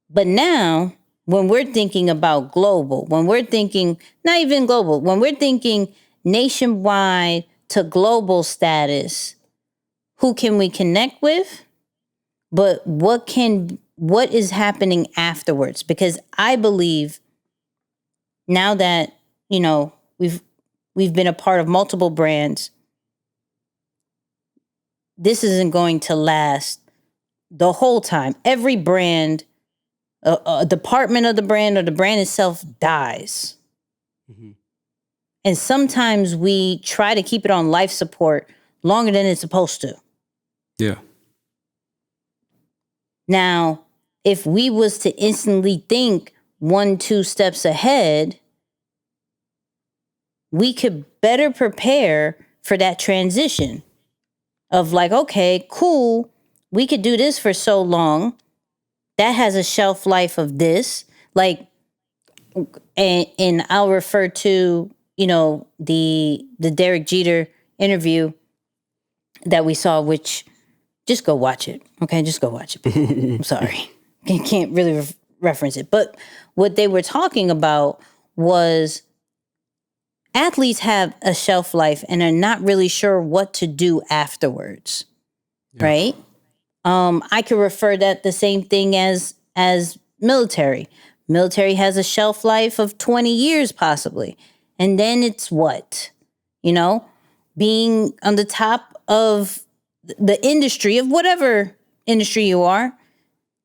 But now, when we're thinking about global, when we're thinking, not even global, when we're thinking nationwide to global status, who can we connect with? But what is happening afterwards? Because I believe now that, we've been a part of multiple brands, this isn't going to last the whole time. Every brand, a department of the brand or the brand itself dies. Mm-hmm. And sometimes we try to keep it on life support longer than it's supposed to. Yeah. Now, if we was to instantly think 1-2 steps ahead, we could better prepare for that transition of like, okay, cool, we could do this for so long. That has a shelf life of this. Like, and I'll refer to, the Derek Jeter interview that we saw, which just go watch it. Okay, just go watch it. I'm sorry. Can't really reference it. But what they were talking about was athletes have a shelf life and are not really sure what to do afterwards, right? I could refer that the same thing as military. Military has a shelf life of 20 years possibly. And then it's what? You know, being on the top of the industry of whatever industry you are,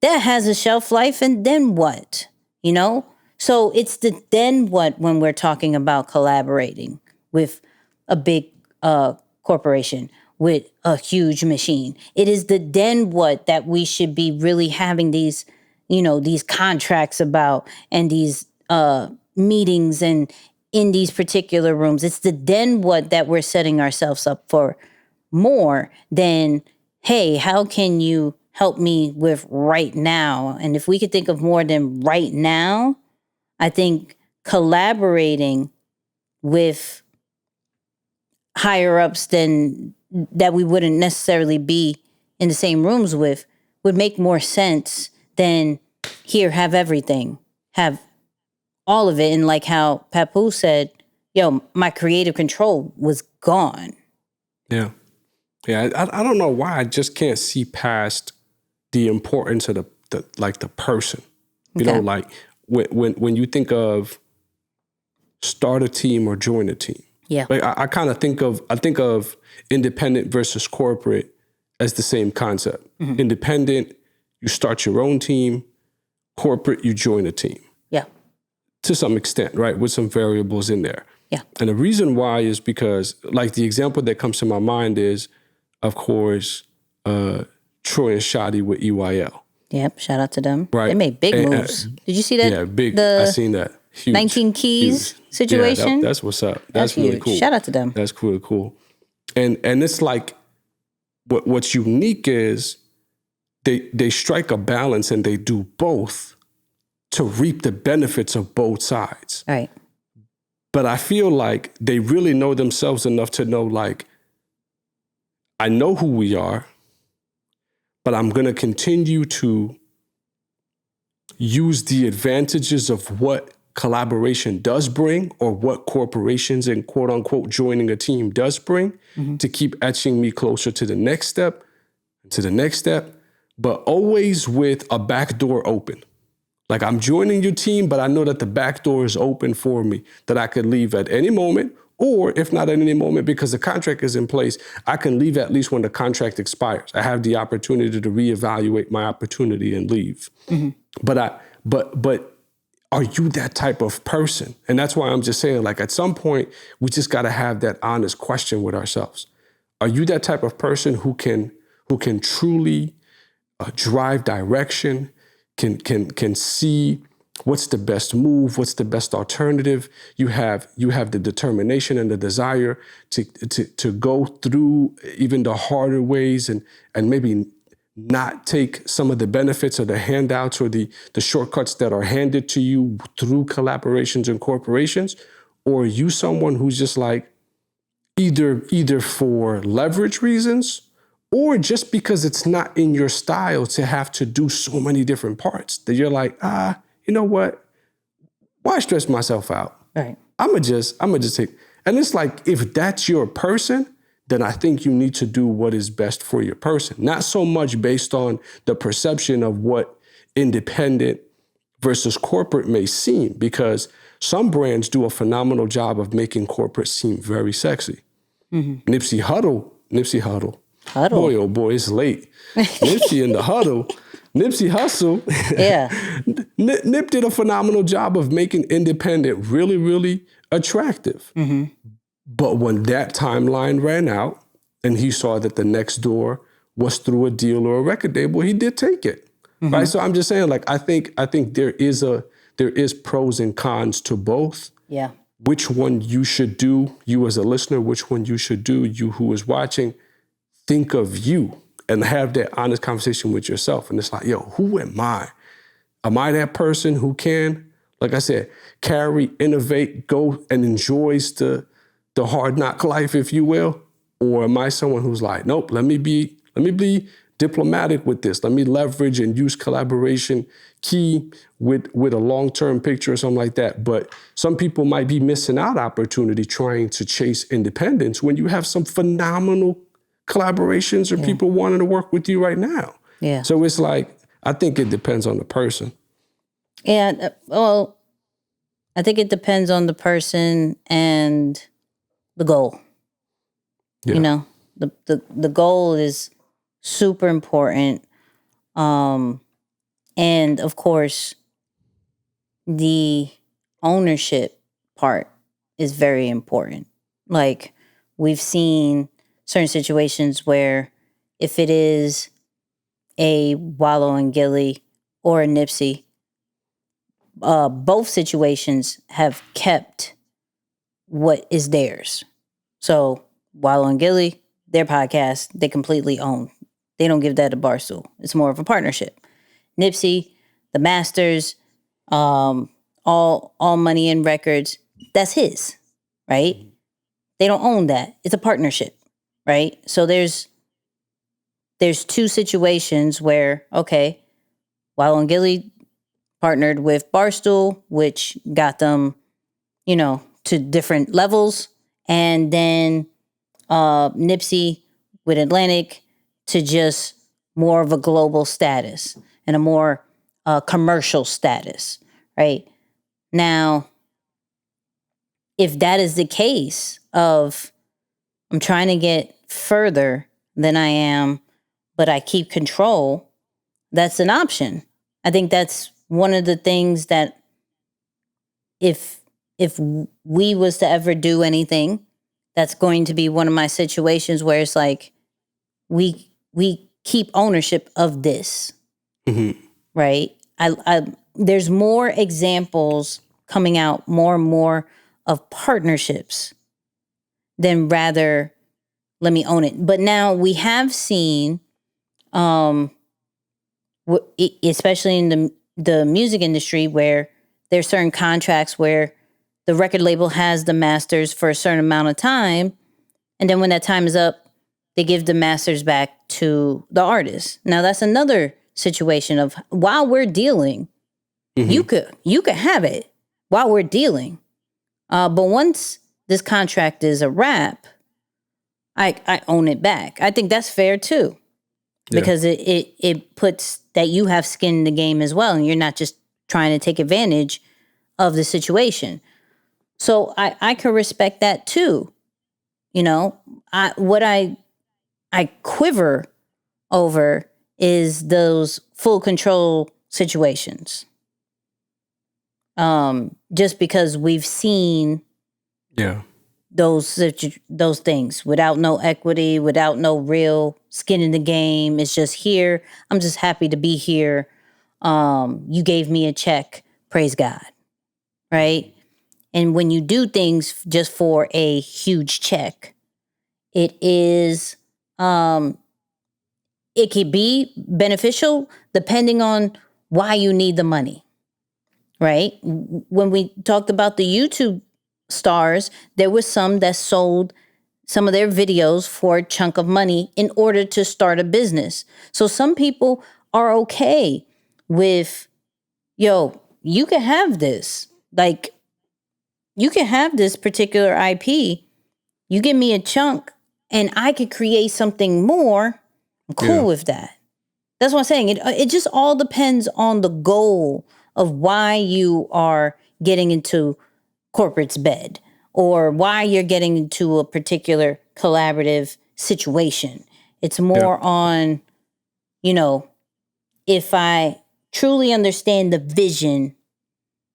that has a shelf life. And then what? You know? So it's the then what when we're talking about collaborating with a big corporation, with a huge machine. It is the then what that we should be really having these, you know, these contracts about and these meetings and in these particular rooms. It's the then what that we're setting ourselves up for more than, hey, how can you help me with right now? And if we could think of more than right now, I think collaborating with higher ups than that we wouldn't necessarily be in the same rooms with would make more sense than here, have everything, have all of it. And like how Papoose said, yo, my creative control was gone. Yeah. Yeah. I don't know why I just can't see past the importance of the person, you know, like when you think of start a team or join a team. Yeah. Like I kind of think of independent versus corporate as the same concept. Mm-hmm. Independent, you start your own team. Corporate, you join a team. Yeah. To some extent, right? With some variables in there. Yeah. And the reason why is because, like, the example that comes to my mind is, of course, Troy and Shadi with EYL. Yep. Shout out to them. Right. They made big moves. Did you see that? Yeah, big. I seen that. Huge. 19 Keys situation. Yeah, that's what's up. That's really huge. cool. Shout out to them. That's really cool. And it's like, what's unique is they strike a balance and they do both to reap the benefits of both sides. Right. But I feel like they really know themselves enough to know, like, I know who we are, but I'm going to continue to use the advantages of what collaboration does bring, or what corporations and quote unquote joining a team does bring, to keep etching me closer to the next step, but always with a back door open. Like, I'm joining your team, but I know that the back door is open for me, that I could leave at any moment, or if not at any moment, because the contract is in place, I can leave at least when the contract expires. I have the opportunity to reevaluate my opportunity and leave. Mm-hmm. But are you that type of person? And that's why I'm just saying, like, at some point, we just got to have that honest question with ourselves. Are you that type of person who can truly drive direction, can see what's the best move, what's the best alternative? You have the determination and the desire to go through even the harder ways and maybe not take some of the benefits or the handouts or the shortcuts that are handed to you through collaborations and corporations? Or are you someone who's just like, either for leverage reasons or just because it's not in your style to have to do so many different parts that you're like, you know what? Why stress myself out? Right. I'ma just take, and it's like, if that's your person, then I think you need to do what is best for your person. Not so much based on the perception of what independent versus corporate may seem, because some brands do a phenomenal job of making corporate seem very sexy. Mm-hmm. Nipsey Huddle. Boy, oh boy, it's late. Nipsey in the huddle. Nipsey Hussle. Yeah. Nip did a phenomenal job of making independent really, really attractive. Mm-hmm. But when that timeline ran out and he saw that the next door was through a deal or a record label, he did take it. Mm-hmm. Right. So I'm just saying, like, I think there is pros and cons to both. Yeah. Which one you should do, you as a listener, which one you should do, you who is watching, think of you and have that honest conversation with yourself. And it's like, yo, who am I? Am I that person who can, like I said, carry, innovate, go and enjoys the hard knock life, if you will? Or am I someone who's like, nope, let me be diplomatic with this. Let me leverage and use collaboration key with a long-term picture or something like that. But some people might be missing out opportunity trying to chase independence when you have some phenomenal collaborations or people wanting to work with you right now. Yeah. So it's like, I think it depends on the person. And well, I think it depends on the person and the goal. Yeah. You know, the goal is super important. And of course, the ownership part is very important. Like, we've seen certain situations where if it is a Wallo and Gilly or a Nipsey, both situations have kept what is theirs. So Wallo and Gilly, their podcast, they completely own. They don't give that to Barstool. It's more of a partnership. Nipsey, the masters, all money in records, that's his, right? They don't own that. It's a partnership, right? So there's two situations where, okay, Wallo and Gilly partnered with Barstool, which got them, to different levels. And then Nipsey with Atlantic to just more of a global status and a more commercial status, right? Now, if that is the case of I'm trying to get further than I am, but I keep control, that's an option. I think that's one of the things that if we was to ever do anything, that's going to be one of my situations where it's like we keep ownership of this, right? I there's more examples coming out, more and more of partnerships than rather let me own it. But now we have seen, especially in the music industry, where there's certain contracts where the record label has the masters for a certain amount of time, and then when that time is up, they give the masters back to the artist. Now that's another situation of while we're dealing, you could have it while we're dealing, but once this contract is a wrap, I own it back. I think that's fair too, because it puts that you have skin in the game as well, and you're not just trying to take advantage of the situation. So I can respect that too. What I quiver over is those full control situations. Just because we've seen those things without no equity, without no real skin in the game. It's just here. I'm just happy to be here. You gave me a check. Praise God. Right? And when you do things just for a huge check, it is, it could be beneficial depending on why you need the money. Right? When we talked about the YouTube stars, there was some that sold some of their videos for a chunk of money in order to start a business. So some people are okay with, you can have this. Like, you can have this particular IP. You give me a chunk and I could create something more. I'm cool with that. That's what I'm saying. It just all depends on the goal of why you are getting into corporate's bed or why you're getting into a particular collaborative situation. It's more on, if I truly understand the vision,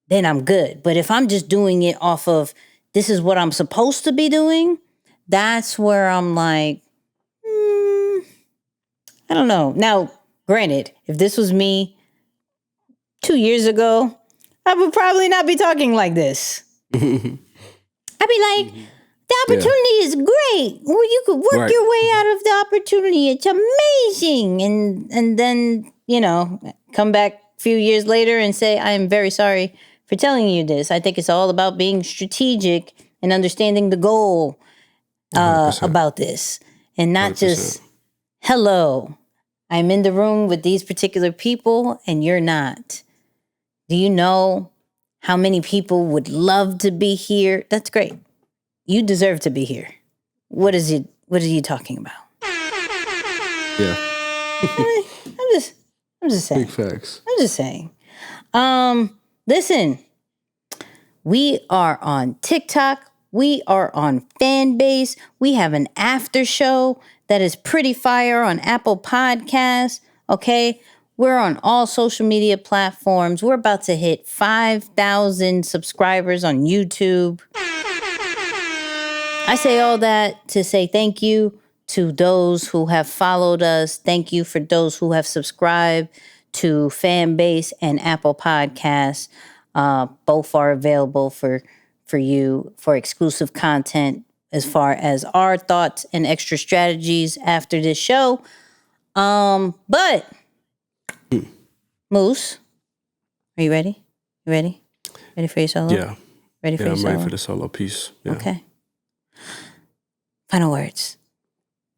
then I'm good. But if I'm just doing it off of this is what I'm supposed to be doing, that's where I'm like, I don't know. Now, granted, if this was me 2 years ago, I would probably not be talking like this. I'd be like, the opportunity is great. Well, you could work your way out of the opportunity. It's amazing. And then, come back a few years later and say, I am very sorry for telling you this. I think it's all about being strategic and understanding the goal about this. And not 100%. Just, hello, I'm in the room with these particular people and you're not. Do you know how many people would love to be here? That's great. You deserve to be here. What are you talking about? Yeah. I'm just saying. Big facts. I'm just saying. Listen, we are on TikTok. We are on Fanbase. We have an after show that is pretty fire on Apple Podcasts. Okay. We're on all social media platforms. We're about to hit 5,000 subscribers on YouTube. I say all that to say thank you to those who have followed us. Thank you for those who have subscribed to Fanbase and Apple Podcasts. Both are available for you for exclusive content as far as our thoughts and extra strategies after this show. But Moose, are you ready? You ready? Ready for your solo? Yeah. Ready for your I'm solo? ready for the solo piece. Yeah. Okay. Final words.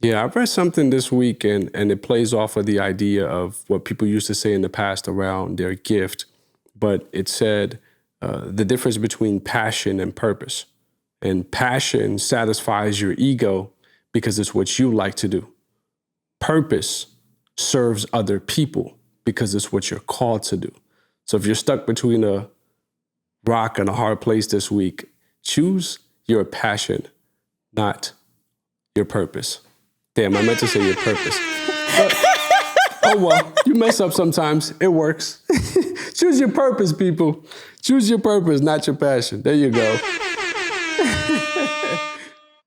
Yeah, I read something this week and it plays off of the idea of what people used to say in the past around their gift. But it said the difference between passion and purpose. And passion satisfies your ego because it's what you like to do. Purpose serves other people because it's what you're called to do. So if you're stuck between a rock and a hard place this week, choose your passion, not your purpose. Damn, I meant to say your purpose. But, oh well, you mess up sometimes. It works. Choose your purpose, people. Choose your purpose, not your passion. There you go.